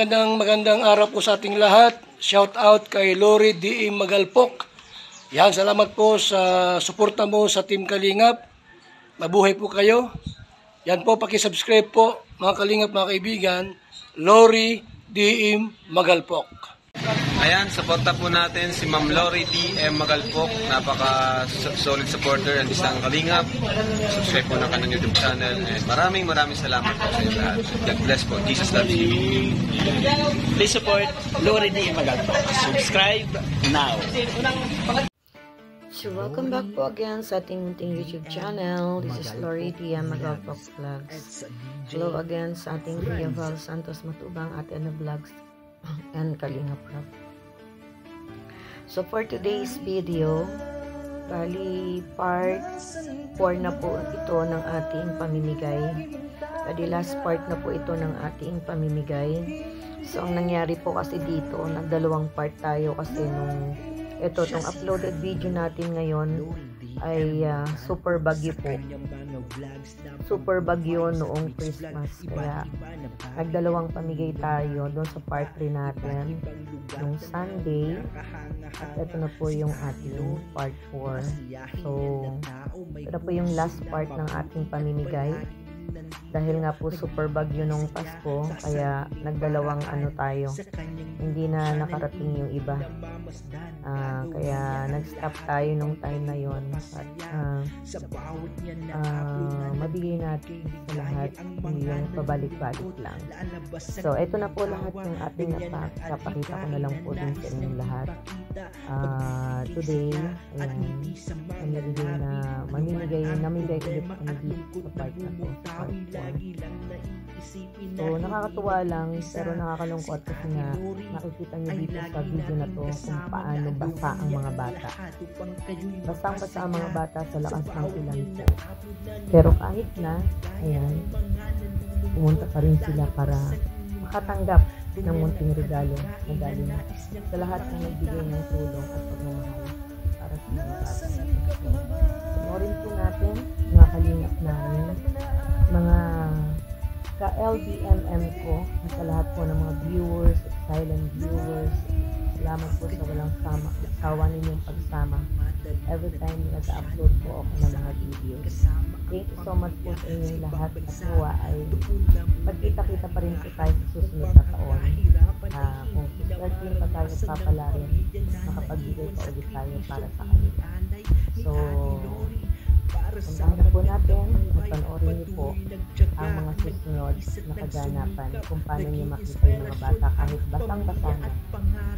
magandang araw po sa ating lahat. Shout out kay Lori D. Magalpok. Yan, salamat po sa suporta mo sa Team Kalingap. Mabuhay po kayo. Yan po, paki-subscribe po mga Kalingap, mga kaibigan. Lori D. Magalpok. Ayan, suporta po natin si Ma'am Lori D. Magalpok. Napaka-solid supporter ng isang Kalingap. Subscribe po ng kanyang YouTube channel. And maraming salamat po sa inyo lahat. God bless po. Jesus loves you. Please support Lori D. Magalpok. Subscribe now. So welcome back po again sa ating munting YouTube channel. This is Lori D. Magalpok Vlogs. Hello again sa ating Kuya Val Santos Matubang at Ana Vlogs and Kalingap Rap. So for today's video, bali part 4 na po ito ng ating pamimigay. Bali last part na po ito ng ating pamimigay. So ang nangyari po kasi dito, nagdalawang part tayo kasi nung itong uploaded video natin ngayon ay super bagyo po. Super bagyo noong Christmas. Kaya nagdalawang pamigay tayo doon sa part 3 natin nung Sunday. At ito na po yung ating part 4. So, ito na po yung last part ng ating pamimigay. Dahil nga po super bagyo nung Pasko, kaya nagdalawang tayo. Hindi na nakarating yung iba. Kaya nag-stop tayo nung time na yon. At mabigay natin sa lahat, hindi yung pabalik-balik lang. So, ito na po lahat ng ating napakapakita ko na lang po din sa inyong lahat. Today, namimigay ulit kami dito sa part na po. So, nakakatuwa lang pero nakakalungkot kasi nga nakikita nyo dito sa video na to kung paano basa ang mga bata. Basang-basa ang mga bata sa lakas ng ulan po. Pero kahit na, ayan, pumunta pa rin sila para makatanggap ng munting regalo na galing sa lahat ng nagbigay ng tulong at pagmamahal para sa mga bata. Panoorin po natin mga Kalingap namin, mga ka-LBMM ko, sa lahat po ng mga viewers, silent viewers. Salamat po sa walang sawa ninyong pagsama. Every time nag-upload po ako ng mga videos. Thank you so much po sa inyong lahat at nawa ay pagkita-kita pa rin po tayo sa susunod na taon. Kung susunod pa tayo papala rin, makapagbigay pa ulit tayo para sa kanila. So, puntahan na po natin at panoorin niyo po ang mga susunod na kaganapan kung paano niyo makita yung mga bata kahit basang-basa na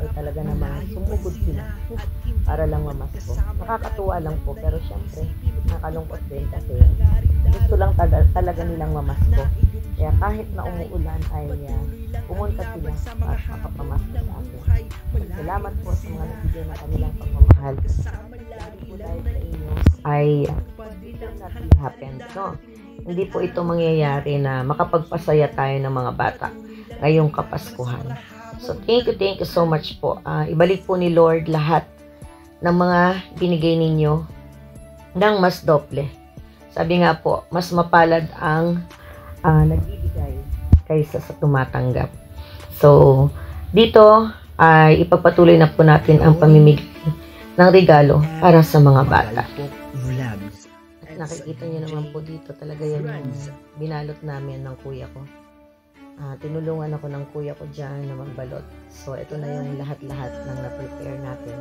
ay talaga namang sumugod sila para lang mamasko. Nakakatuwa lang po pero syempre nakalungkot din kasi gusto lang talaga nilang mamasko. Kaya kahit na umuulan ay pumunta sila at makapamasko sa atin. Salamat po sa mga nagbigay na kanilang pagmamahal. Po dahil sa inyo ay nothing happens, no? Hindi po ito mangyayari na makapagpasaya tayo ng mga bata ngayong Kapaskuhan. So, thank you so much po. Ibalik po ni Lord lahat ng mga binigay ninyo ng mas doble. Sabi nga po, mas mapalad ang nagbibigay kaysa sa tumatanggap. So, dito ay ipagpatuloy na po natin ang pamimigay ng regalo para sa mga bata. Nakikita niyo naman po dito talaga yan yung binalot namin ng kuya ko. Tinulungan ako ng kuya ko dyan na magbalot. So, ito na yung lahat-lahat ng na-prepare natin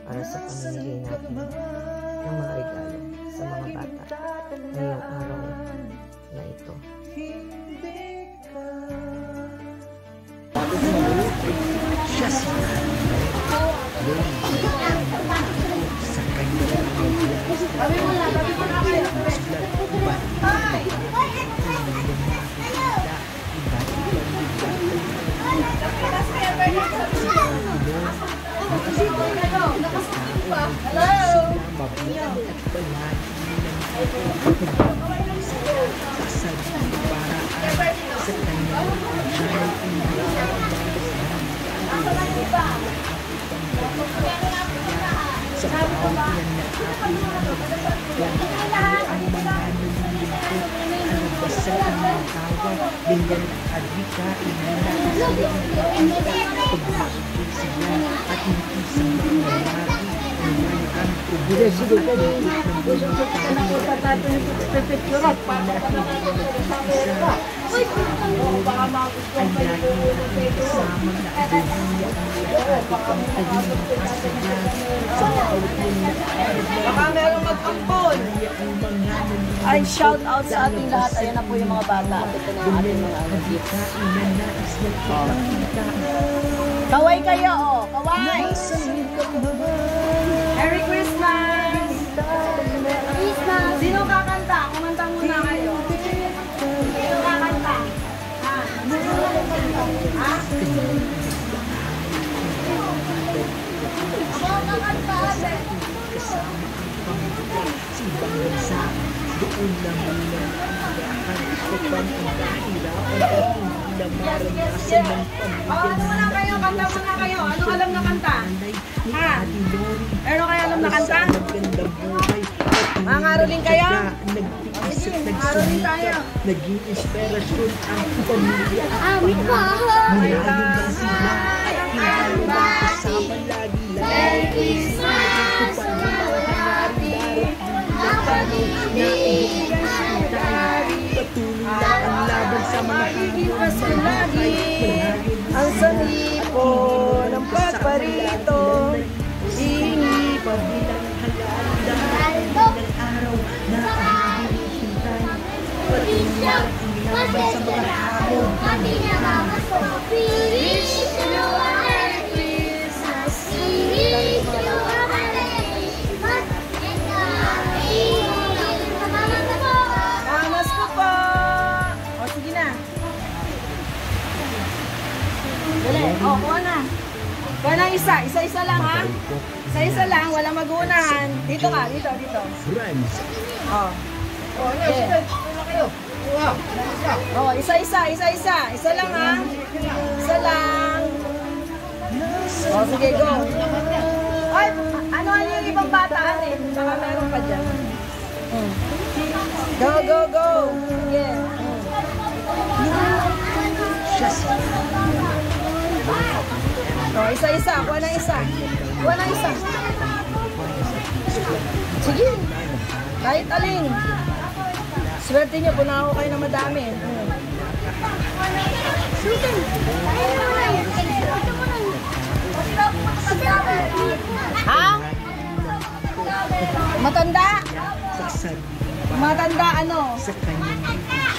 para sa pamimigay natin ng mga regalo sa mga bata ngayong araw na ito. Sa Lalabas ang inyong tawa, ganyan ang adhikain na nakasalimutan. Pagmamagay sila at hindi sa mga lagi, naman ang problema at ikot ng mga tayo. Ang laging nakikasama na abuhiya ang lahat ang kanyang asaya sa bawat Baka merong mag-ampon. Ay, shout out sa ating lahat. Ayan na po yung mga bata. Ito na ang ating mga kaway kayo, oh. Kaway! Merry Christmas! Christmas! Sino kakanta? Kumanta muna kayo. Sino kakanta? Ha? Ha? Ako kakanta, ate. kasama ang pamilya sa ibang bansa. Doon naman lang ang iyakan upang ang kahirapan at hindi na maranasan ng pamilya Ano muna kayo? Kanta muna kayo. Ano alam na kanta? ni Ha? Ate Lori. Pero kayo alam na kanta? Sa magandang buhay at Mga ngaroling kayo? nagtiis Sige, at ngaroling tayo. nagsumika, naging inspirasyon ang pamilya at Amin po. malalim na sila at hindi na kasama lagi Merry Christmas! Patuloy lang ang laban sa mga Iwas ko lagi ang sanipo ng pagparito. Hingi pabilang halanda ng araw na ang hinihintay. Patuloy lang ang laban sa mga hamon. Mamas ko po! O, sige na. Dali. O, kuha na. Kuha na isa. Isa-isa lang, ha? Isa-isa lang. Walang mag-uunahan. Dito ka. Dito, dito. Friends, O. Okay. O, isa-isa. Isa-isa. Isa lang, ha? Isa lang. O, sige, go. Ay, ano yung ibang bata, ate? Baka meron pa dyan. Go, go, go. Sige. O, isa-isa. Kuha na isa. Kuha na isa. Sige. Kahit alin. Swerte niyo, punaho kayo na madami. Ha? Matanda? Matanda ano? sa kanyang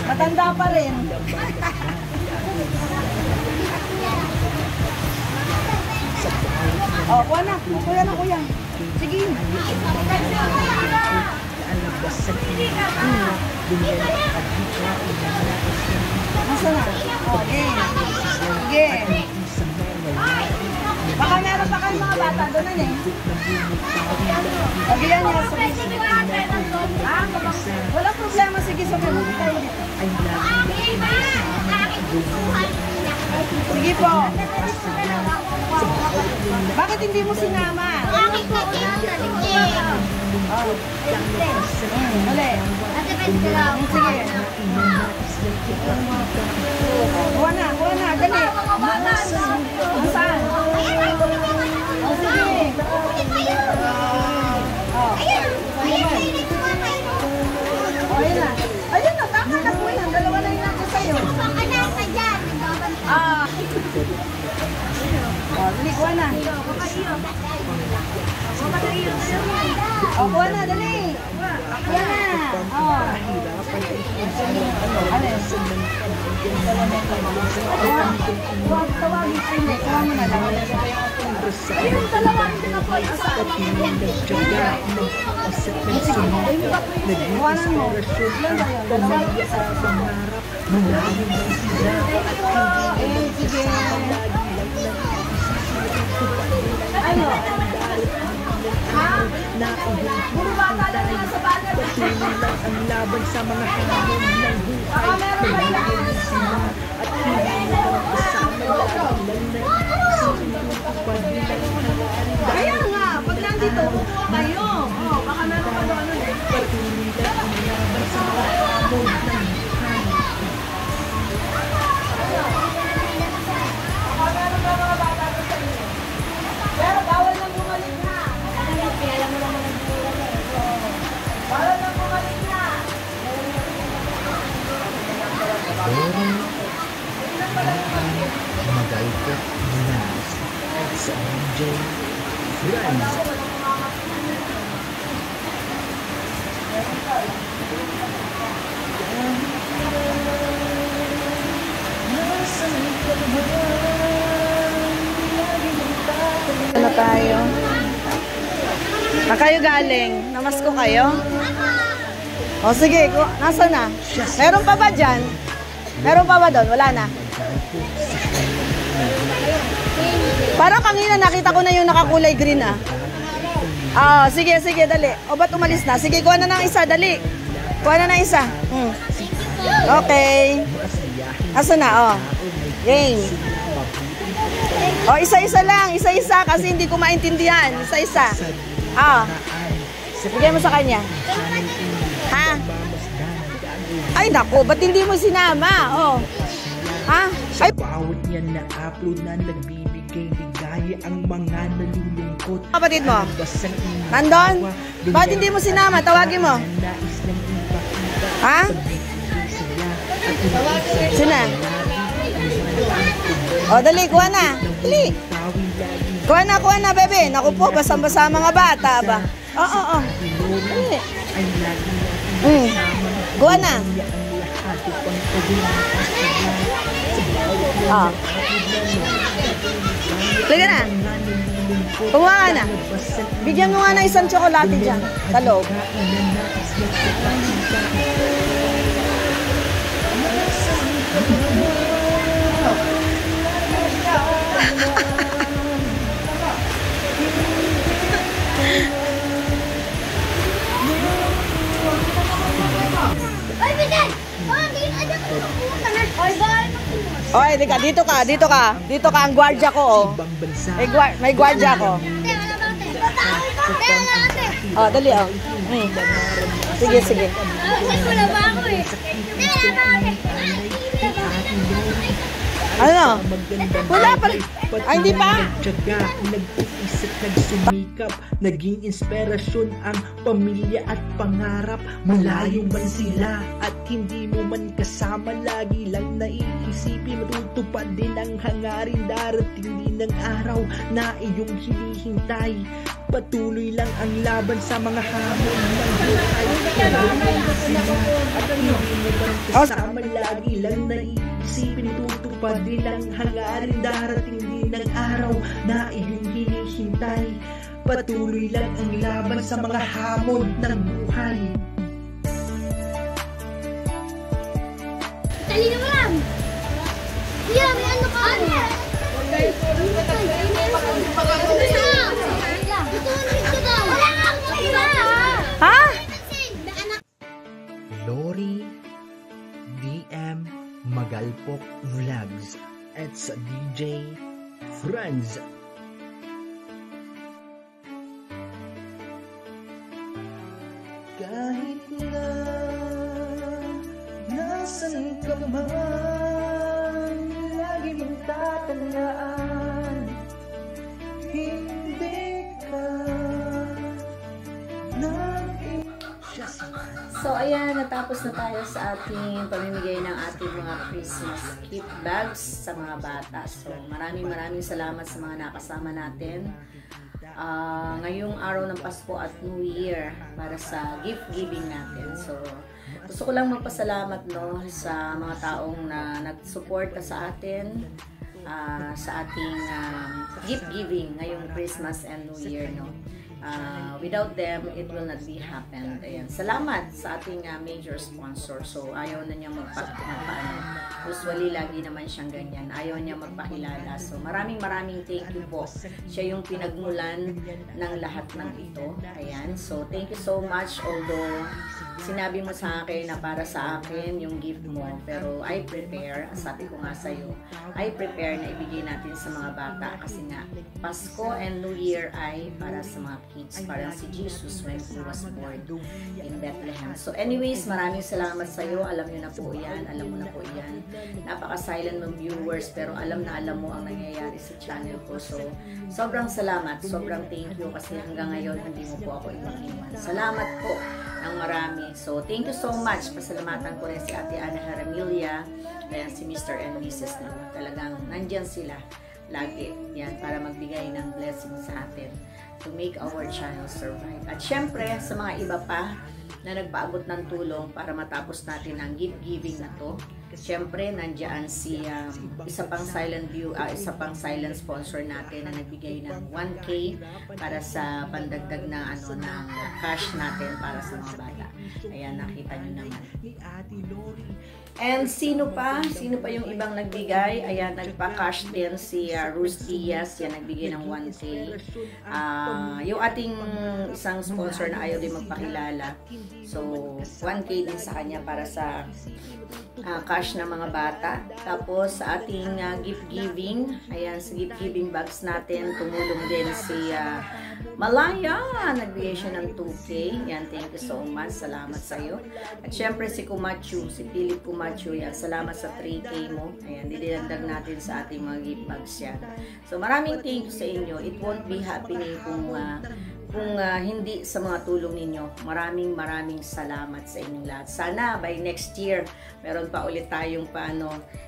Matanda pa rin. Oh, kuha na. Kuya na, kuya. Sige. alabas sa inyong ganyan ang adhikain na nais na Masa na? Okay. Sige. sa mga lagi. Baka meron pa kayong mga bata doon eh. Sabihan niya. Ha? Walang problema. Sige, sabihan mo tayo dito. Ay laging Sige po. Bakit hindi mo sinama? Uli. Sige. Kuha na, dali. Saan? Oh, sige. Oh. Oh, ayun na. Ayun na, tama na po yan. Dalawa na yun ako sa'yo. Ah. Oh, dali, kuha na. Oh, kuha na, dali. Kuha na. Oh. Ano? Huwag tawagin ko hindi. Kuha mo na lang. Ayun, talawagin ko na po. Asama mo. Kuhanan mo. Ilan ba yun? Dalawa? Eh, sige. Ano? Ha? Puro bata lang nila sa bata. ang laban sa mga hamon ng buhay. Baka meron pa yan. At hindi na kasama lagi Kaya nga, pag nandito, kukuha kayo. Oh, baka meron pa doon. patuloy lang ang laban sa mga hamon ng buhay. Lori Magalpok Vlogs at sa DJ Friends. Ano tayo? Kayo galing? Namasko kayo? O sige, nasa na? Meron pa ba dyan? Meron pa ba doon? Wala na. Parang kanina nakita ko na yung nakakulay green ah. Sige, dali. O ba't umalis na? Sige, kuha na ng isa, dali. Kuha na ng isa. Okay. Asa na? Game. Isa-isa lang. Isa-isa kasi hindi ko maintindihan. Isa-isa. Bigay mo sa kanya. Ha? Ay, naku. Ba't hindi mo sinama? Ha? Ay. Bawat yan na upload na nagbibigay ligaya ang mga nalulungkot. Kapatid mo? Nandun? Ba't hindi mo sinama? Tawagin mo. Ha? Sina? Dali, kuha na. Dali. Kuha na, bebe. Naku po, basang-basa mga bata ba? Dali. Kuha na. Liga na. Kumuha ka na. Bigyan mo nga na isang tsokolate dyan. Sa loob. Dito ka ang gwardiya ko, May gwardiya ko. Dali, Sige. Ano? Wala pa. Ay, hindi pa. Nag-iisip, nagsumikap, naging inspirasyon ang pamilya at pangarap. Malayo man sila at hindi mo man kasama, lagi lang naiisipin, matutupad din ang hangarin. Darating din ang araw na iyong hinihintay. Patuloy lang ang laban sa mga hamon ng buhay. At hindi mo man kasama, lagi lang naiisipin, tutupad din ang hangarin. Darating din ang araw na iyong hinihintay. Patuloy lang ang laban sa mga hamon ng buhay. Dali na mo lang! Kuya, may ano ka? Ha? Lori DM Magalpok Vlogs at sa DJ Friends. Kahit na nasan ka man, lagi mong tatandaan, hindi ka So ayan, natapos na tayo sa ating pamimigay ng ating mga Christmas gift bags sa mga bata. So maraming salamat sa mga nakasama natin ngayong araw ng Pasko at New Year para sa gift giving natin. So gusto ko lang magpasalamat sa mga taong na nagsuporta sa atin sa ating gift giving ngayong Christmas and New Year. Without them, it will not be happened. Ayan. Salamat sa ating major sponsor. So, ayaw na niya magpaano. Usually, lagi naman siyang ganyan. Ayaw niya magpakilala. So, maraming thank you po. Siya yung pinagmulan ng lahat ng ito. Ayan. So, thank you so much. Although, sinabi mo sa akin na para sa akin yung gift mo. Pero, I prepare. Sabi ko nga sa'yo, I prepare na ibigay natin sa mga bata. Kasi nga, Pasko and New Year ay para sa mga kids. Parang si Jesus when He was born in Bethlehem. So anyways, maraming salamat sa iyo. Alam niyo na po yan. Alam mo na po yan. Napaka-silent ng viewers pero alam mo ang nangyayari sa channel ko. So sobrang salamat. Sobrang thank you kasi hanggang ngayon hindi mo po ako iniiwan. Salamat po. ng marami. So, thank you so much. Pasalamatan ko rin si Ate Ana Haramilia, ayan, si Mr. and Mrs. No. Talagang nandyan sila lagi. Yan, para magbigay ng blessing sa atin to make our channel survive. At syempre, sa mga iba pa na nagpaabot ng tulong para matapos natin ang gift giving na to. Siyempre, nandiyan si isa pang silent sponsor natin na nagbigay ng 1K para sa pandagdag na ng cash natin para sa mga bata. Ayan, nakita nyo naman. And sino pa yung ibang nagbigay? Ayan, nagpa-cash din si Rus Diaz, yan nagbigay ng 1K. Yung ating isang sponsor na ayaw din magpakilala. So, 1K din sa kanya para sa cash ng mga bata. Tapos sa ating gift giving, ayan, sa gift giving bags natin, tumulong din si Malaya, nagbigay siya ng 2K. Yan, thank you so much. Salamat sa iyo. At syempre si Kumachu, si Philip Kumachu, yan, salamat sa 3K mo. Ayan, didagdag natin sa ating mga gift bags yan. So maraming thank you sa inyo. It won't be happening kung hindi sa mga tulong ninyo. Maraming salamat sa inyong lahat. Sana by next year meron pa ulit tayong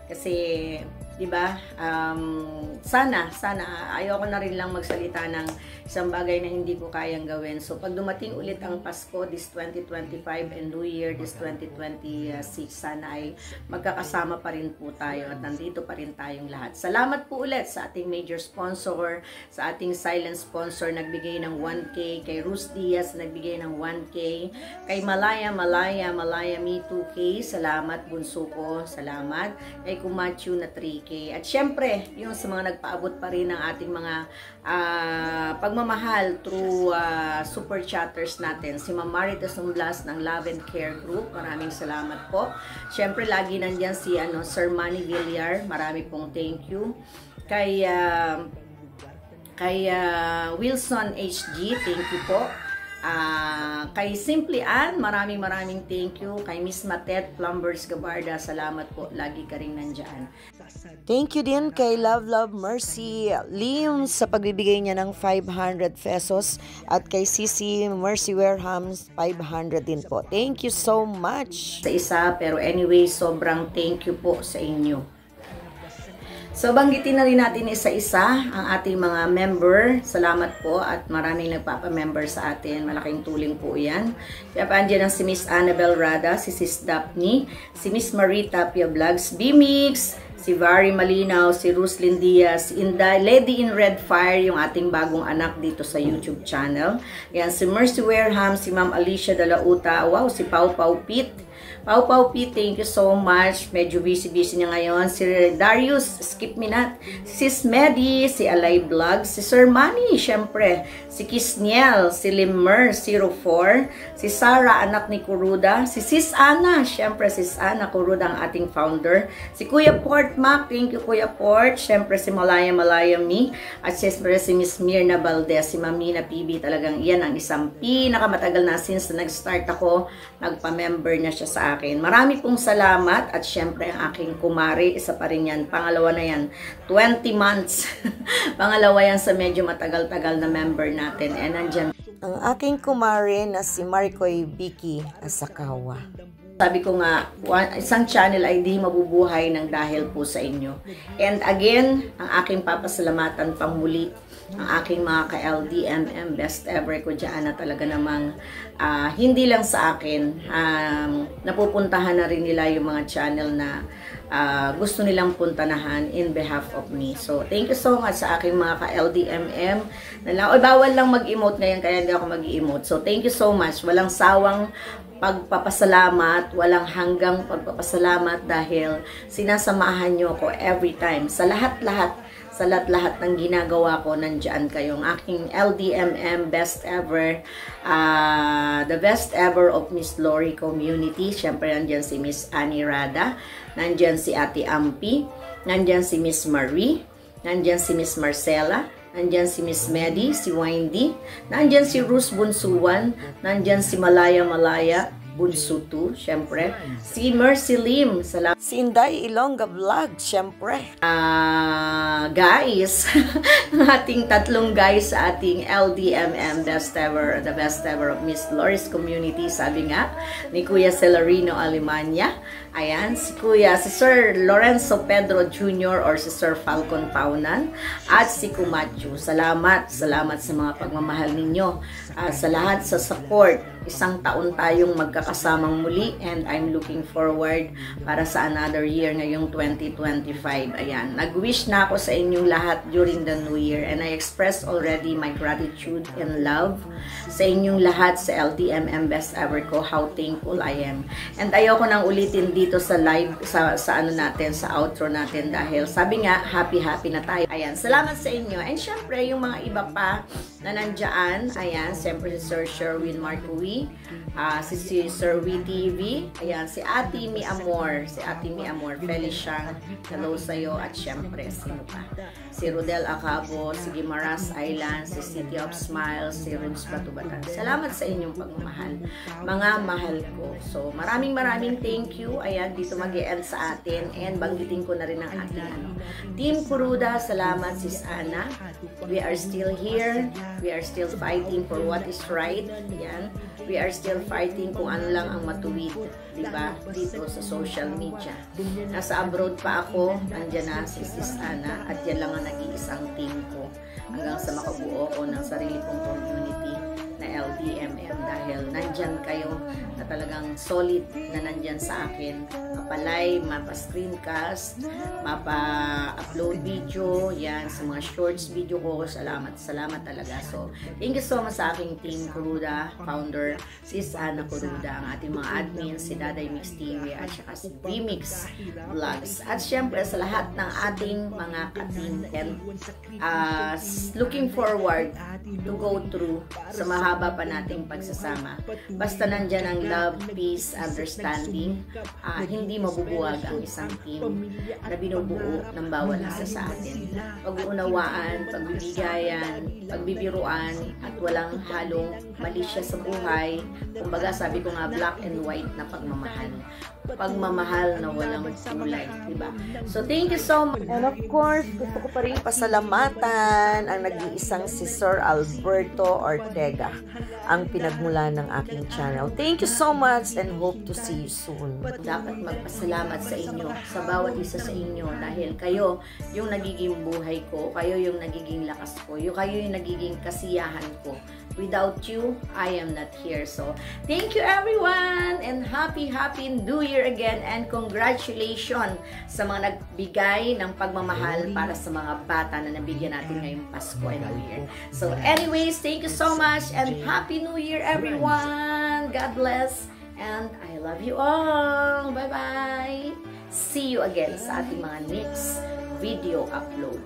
kasi 'di ba? Sana ayoko na rin lang magsalita ng isang bagay na hindi ko kayang gawin. So pag dumating ulit ang Pasko this 2025 and New Year this 2026, sana ay magkakasama pa rin po tayo at nandito pa rin tayong lahat. Salamat po ulit sa ating major sponsor, sa ating silent sponsor nagbigay ng 1K, kay Rus Diaz nagbigay ng 1K, kay Malaya Me 2K, salamat bunso ko, salamat, kay Kumachu na 3K. At syempre, yung sa mga nagpaabot pa rin ng ating mga pagmamahal through super chatters natin. Si Ma'am Marites Blas ng Love and Care Group, maraming salamat po. Syempre, lagi nandyan si Sir Manny Villar, marami pong thank you. Kay Wilson HG, thank you po. Kay Simply Ann, maraming thank you. Kay Miss Matet Plumbers Gabarda, salamat po, lagi ka rin nandyan. Thank you din kay Love Mercy Liam sa pagbibigay niya ng 500 pesos at kay Sisi Mercy Wareham 500 din po. Thank you so much. Sa isa, pero anyway, sobrang thank you po sa inyo. So, banggitin na rin natin isa-isa ang ating mga member. Salamat po at maraming nagpapa-member sa atin. Malaking tuling po yan. Kaya pa andyan ang si Miss Annabel Rada, si Sis Daphne, si Miss Marie Tapia Vlogs, B-Mix, si Vary Malinaw, si Ruslyn Diaz, si Lady in Red Fire, yung ating bagong anak dito sa YouTube channel. Yan, si Mercy Wareham, si Ma'am Alicia Dalauta, wow, si Pau Pit. Pau Pit, thank you so much. Medyo busy niya ngayon. Si Darius, skip me not. Si Sis Medi, si Alay Vlog, si Sir Manny, syempre. Si Kisniel, si Limmer 04, si Sarah, anak ni Kuruda, si Sis Ana, syempre Sis Ana Kuruda ang ating founder. Si Kuya Port Mac, thank you Kuya Port. Syempre si Malaya Me. At syempre si Miss Mirna Valdez, si Mamina PB, talagang iyan ang isang pinakamatagal na since na nag-start ako, nagpa-member na siya sa akin. Marami pong salamat at syempre ang aking kumari, isa pa rin yan. Pangalawa na yan, 20 months. Pangalawa yan sa medyo matagal-tagal na member natin. And nandyan ang aking kumari na si Maricoy Vicky Asakawa. Sabi ko nga, isang channel ay di mabubuhay ng dahil po sa inyo. And again, ang aking papasalamatan pang muli, ang aking mga ka-LDMM, best ever ko dyan na talaga namang hindi lang sa akin, napupuntahan na rin nila yung mga channel na gusto nilang puntanahan in behalf of me. So, thank you so much sa aking mga ka-LDMM. Bawal lang mag-emote ngayon, kaya hindi ako mag-emote. So, thank you so much. Walang sawang pagpapasalamat, walang hanggang pagpapasalamat dahil sinasamahan nyo ako every time. Sa lahat-lahat ng ginagawa ko, nandiyan kayo. Ang aking LDMM best ever, the best ever of Miss Lori community. Siyempre, nandiyan si Miss Annie Rada, nandiyan si Ate Ampi, nandiyan si Miss Marie, nandiyan si Miss Marcela, nandiyan si Miss Medi, si Windy, nandiyan si Rus Bunsuwan, nandiyan si Malaya, Bunso 2, syempre. Si Mercy Lim, salamat. Si Inday Ilongga Vlog, syempre. Guys, ang ating tatlong guys sa ating LDMM Best Ever, the Best Ever of Miss Loris Community, sabi nga ni Kuya Celarino Alemania. Ayan, si Sir Lorenzo Pedro Jr. or si Sir Falcon Paunan at si Kumachu. Salamat sa mga pagmamahal ninyo. Sa lahat sa support. Isang taon tayong magkakasamang muli and I'm looking forward para sa another year ngayong 2025. Ayan, nag-wish na ako sa inyong lahat during the New Year and I express already my gratitude and love sa inyong lahat sa LDMM Best Ever ko, how thankful I am. And ayoko nang ulitin dito sa live, sa ano natin, sa outro natin dahil sabi nga, happy na tayo. Ayan, salamat sa inyo. And syempre, yung mga iba pa na nandyan, ayan, syempre si Sir Sherwin Marcoui, si Sir Wee TV, ayan, si Ate Mi Amor, Felician, hello sa'yo, at syempre, sino pa? Si Rodel Acabo, si Guimaras Island, si City of Smiles, si Rudes Batubatan. Salamat sa inyong pagmamahal, mga mahal ko. So, maraming thank you. Ayan, dito mag-e-end sa atin and banggitin ko na rin ang ating Team Kuruda, salamat sis Ana. We are still here. We are still fighting for what is right. Ayan. We are still fighting kung ano lang ang matuwid, diba? Dito sa social media. Nasa abroad pa ako, andyan na si sis Ana at yan lang ang nag-iisang team ko hanggang sa makabuo ko ng sarili kong community na LDMM dahil nandyan kayo na talagang solid na nandyan sa akin. Mapa-live, mapa-screencast, mapa-upload video, yan, sa mga shorts video ko. Salamat talaga. So, thank you so much sa aking team Kuruda, founder, sis Ana Kuruda, ang ating mga admins, si Daday Mix TV, at saka si B-Mix Vlogs. At syempre, sa lahat ng ating mga ka-team and looking forward to go through sa mahaba pa nating pagsasama. Basta nandyan ang love, peace, understanding, hindi mabubuwag ang isang team na binubuo ng bawat isa sa atin. Pag-uunawaan, pagbibigayan, pagbibiruan, at walang halong malisya sa buhay. Kumbaga, sabi ko nga, black and white na pagmamahal. Pagmamahal na walang kulay, diba? So, thank you so much. And of course, gusto ko pa rin pasalamatan ang nag-iisang si Sir Alberto Ortega, ang pinagmula ng aking channel. Thank you so much and hope to see you soon. Dapat magpasalamat sa inyo, sa bawat isa sa inyo, dahil kayo yung nagiging buhay ko, kayo yung nagiging lakas ko, kayo yung nagiging kasiyahan ko. Without you, I am not here. So, thank you everyone and happy New Year again and congratulations sa mga nagbigay ng pagmamahal para sa mga bata na nabigyan natin ngayong Pasko and New Year. So, anyways, thank you so much and Happy New Year everyone. God bless and I love you all. Bye-bye. See you again sa ating mga next video upload.